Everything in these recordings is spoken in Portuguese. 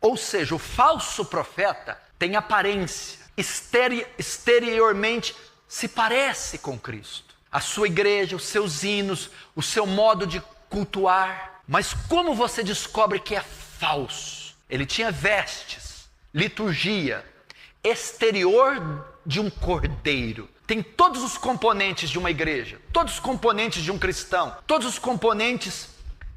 Ou seja, o falso profeta tem aparência, exteriormente se parece com Cristo. A sua igreja, os seus hinos, o seu modo de cultuar. Mas como você descobre que é falso? Ele tinha vestes, liturgia, exterior de um cordeiro. Tem todos os componentes de uma igreja, todos os componentes de um cristão, todos os componentes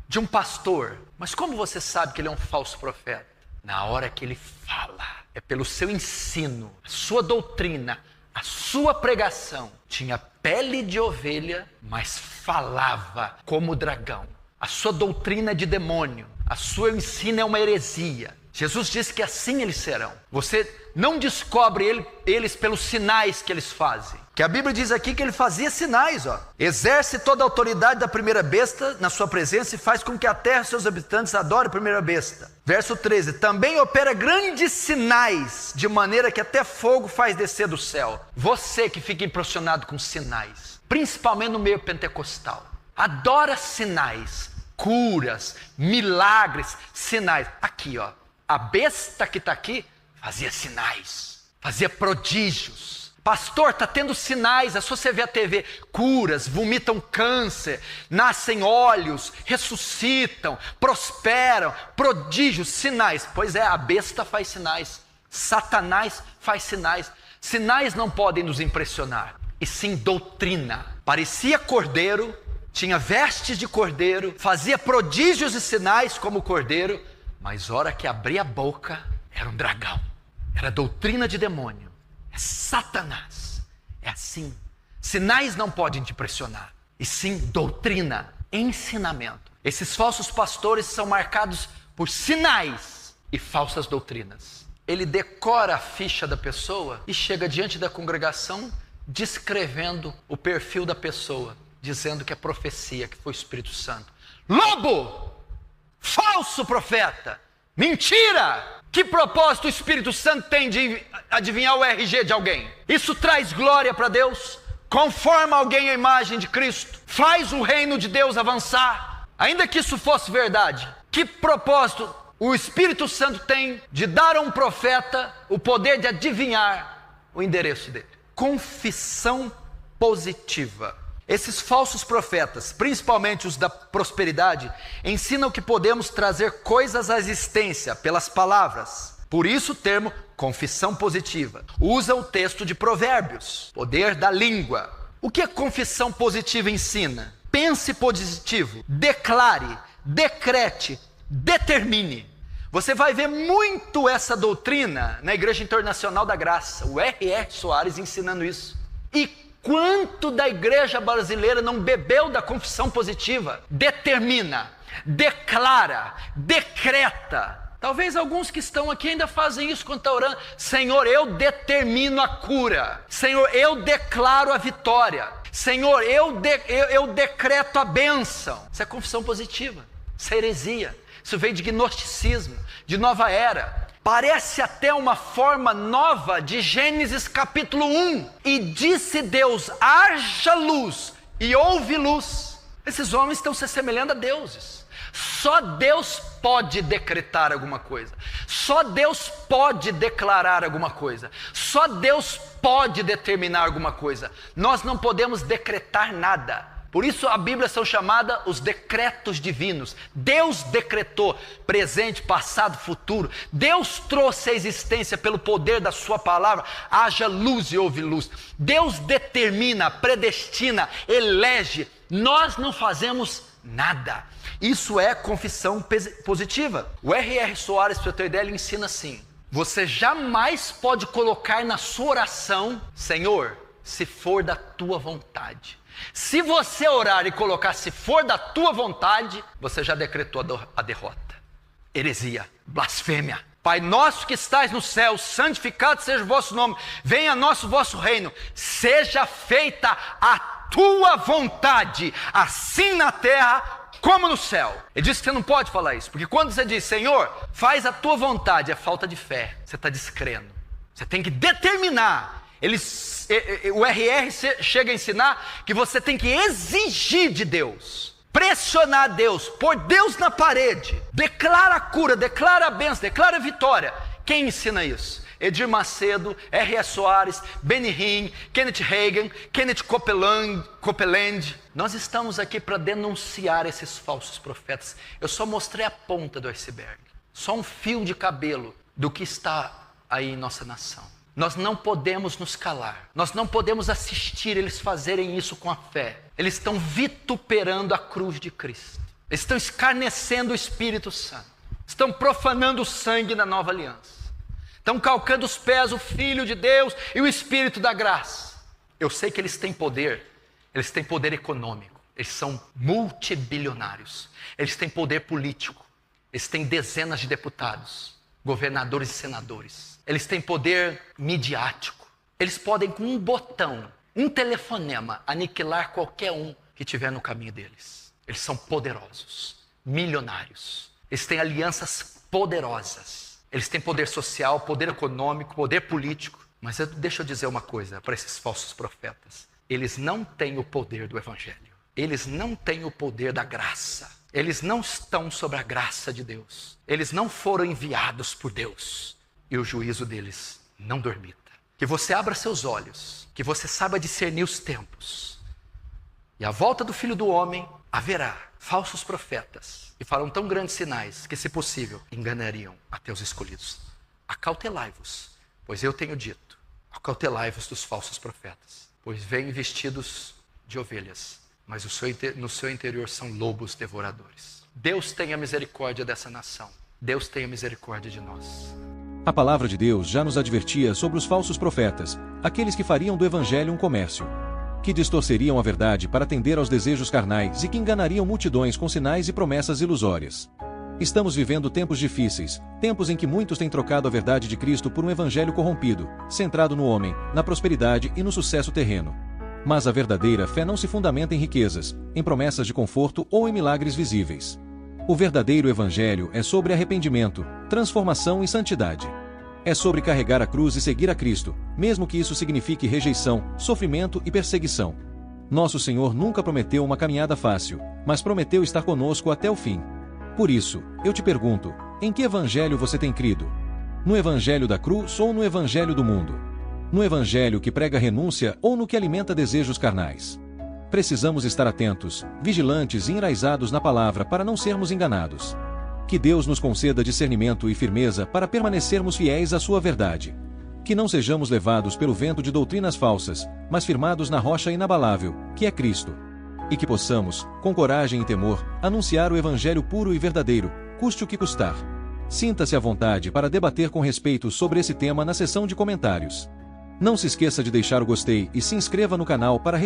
de um pastor. Mas como você sabe que ele é um falso profeta? Na hora que ele fala. É pelo seu ensino, a sua doutrina, a sua pregação. Tinha pele de ovelha, mas falava como dragão. A sua doutrina é de demônio. A sua ensino é uma heresia. Jesus disse que assim eles serão. Você não descobre eles pelos sinais que eles fazem. Que a Bíblia diz aqui que ele fazia sinais, ó. Exerce toda a autoridade da primeira besta na sua presença e faz com que a terra e seus habitantes adorem a primeira besta. Verso 13, também opera grandes sinais, de maneira que até fogo faz descer do céu. Você que fica impressionado com sinais, principalmente no meio pentecostal, adora sinais, curas, milagres, sinais. Aqui, ó, a besta que está aqui fazia sinais, fazia prodígios. Pastor, está tendo sinais, é só você ver a TV, curas, vomitam câncer, nascem olhos, ressuscitam, prosperam, prodígios, sinais. Pois é, a besta faz sinais, Satanás faz sinais. Sinais não podem nos impressionar, e sim doutrina. Parecia cordeiro, tinha vestes de cordeiro, fazia prodígios e sinais como cordeiro, mas a hora que abria a boca, era um dragão, era doutrina de demônio. É Satanás, é assim. Sinais não podem te impressionar, e sim doutrina, ensinamento. Esses falsos pastores são marcados por sinais e falsas doutrinas. Ele decora a ficha da pessoa e chega diante da congregação descrevendo o perfil da pessoa, dizendo que é profecia, que foi o Espírito Santo. Lobo! Falso profeta! Mentira! Que propósito o Espírito Santo tem de adivinhar o RG de alguém? Isso traz glória para Deus? Conforma alguém à imagem de Cristo? Faz o reino de Deus avançar? Ainda que isso fosse verdade, que propósito o Espírito Santo tem de dar a um profeta o poder de adivinhar o endereço dele? Confissão positiva. Esses falsos profetas, principalmente os da prosperidade, ensinam que podemos trazer coisas à existência pelas palavras. Por isso o termo confissão positiva. Usa o texto de Provérbios, poder da língua. O que a confissão positiva ensina? Pense positivo, declare, decrete, determine. Você vai ver muito essa doutrina na Igreja Internacional da Graça, o R.R. Soares ensinando isso. E quanto da igreja brasileira não bebeu da confissão positiva? Determina, declara, decreta. Talvez alguns que estão aqui ainda fazem isso quando estão orando. Senhor, eu determino a cura. Senhor, eu declaro a vitória. Senhor, eu decreto a bênção. Isso é confissão positiva. Isso é heresia. Isso veio de gnosticismo, de nova era. Parece até uma forma nova de Gênesis capítulo 1. E disse Deus, haja luz, e houve luz. Esses homens estão se assemelhando a deuses. Só Deus pode decretar alguma coisa. Só Deus pode declarar alguma coisa. Só Deus pode determinar alguma coisa. Nós não podemos decretar nada. Por isso a Bíblia são chamadas os decretos divinos. Deus decretou presente, passado, futuro. Deus trouxe a existência pelo poder da sua palavra. Haja luz e houve luz. Deus determina, predestina, elege. Nós não fazemos nada. Isso é confissão positiva. O R.R. Soares, para eu ter ideia, ele ensina assim. Você jamais pode colocar na sua oração, Senhor, se for da tua vontade. Se você orar e colocar se for da tua vontade, você já decretou a derrota. Heresia, blasfêmia. Pai nosso que estais no céu, santificado seja o vosso nome, venha a nós o vosso reino, seja feita a tua vontade, assim na terra como no céu. Ele disse que você não pode falar isso, porque quando você diz, Senhor, faz a tua vontade, é falta de fé, você está descrendo. Você tem que determinar. O R.R. chega a ensinar que você tem que exigir de Deus. pressionar Deus, pôr Deus na parede, declara a cura, declara a bênção, declara a vitória. Quem ensina isso? Edir Macedo, R.S. Soares, Benny Hinn, Kenneth Hagin, Kenneth Copeland. Nós estamos aqui para denunciar esses falsos profetas. Eu só mostrei a ponta do iceberg, só um fio de cabelo do que está aí em nossa nação. Nós não podemos nos calar, nós não podemos assistir eles fazerem isso com a fé. Eles estão vituperando a cruz de Cristo, eles estão escarnecendo o Espírito Santo, estão profanando o sangue da nova aliança, estão calcando os pés o Filho de Deus e o Espírito da graça. Eu sei que eles têm poder econômico, eles são multibilionários, eles têm poder político, eles têm dezenas de deputados, governadores e senadores. Eles têm poder midiático. Eles podem, com um botão, um telefonema, aniquilar qualquer um que estiver no caminho deles. Eles são poderosos, milionários. Eles têm alianças poderosas. Eles têm poder social, poder econômico, poder político. Mas deixa eu dizer uma coisa para esses falsos profetas. Eles não têm o poder do Evangelho. Eles não têm o poder da graça. Eles não estão sob a graça de Deus. Eles não foram enviados por Deus. E o juízo deles não dormita. Que você abra seus olhos, que você saiba discernir os tempos. E à volta do Filho do Homem haverá falsos profetas que farão tão grandes sinais que, se possível, enganariam até os escolhidos. Acautelai-vos, pois eu tenho dito, acautelai-vos dos falsos profetas, pois vêm vestidos de ovelhas, mas no seu interior são lobos devoradores. Deus tenha misericórdia dessa nação. Deus tenha misericórdia de nós. A palavra de Deus já nos advertia sobre os falsos profetas, aqueles que fariam do evangelho um comércio, que distorceriam a verdade para atender aos desejos carnais e que enganariam multidões com sinais e promessas ilusórias. Estamos vivendo tempos difíceis, tempos em que muitos têm trocado a verdade de Cristo por um evangelho corrompido, centrado no homem, na prosperidade e no sucesso terreno. Mas a verdadeira fé não se fundamenta em riquezas, em promessas de conforto ou em milagres visíveis. O verdadeiro evangelho é sobre arrependimento, transformação e santidade. É sobre carregar a cruz e seguir a Cristo, mesmo que isso signifique rejeição, sofrimento e perseguição. Nosso Senhor nunca prometeu uma caminhada fácil, mas prometeu estar conosco até o fim. Por isso, eu te pergunto, em que evangelho você tem crido? No evangelho da cruz ou no evangelho do mundo? No evangelho que prega renúncia ou no que alimenta desejos carnais? Precisamos estar atentos, vigilantes e enraizados na palavra para não sermos enganados. Que Deus nos conceda discernimento e firmeza para permanecermos fiéis à sua verdade. Que não sejamos levados pelo vento de doutrinas falsas, mas firmados na rocha inabalável, que é Cristo. E que possamos, com coragem e temor, anunciar o evangelho puro e verdadeiro, custe o que custar. Sinta-se à vontade para debater com respeito sobre esse tema na seção de comentários. Não se esqueça de deixar o gostei e se inscreva no canal para receber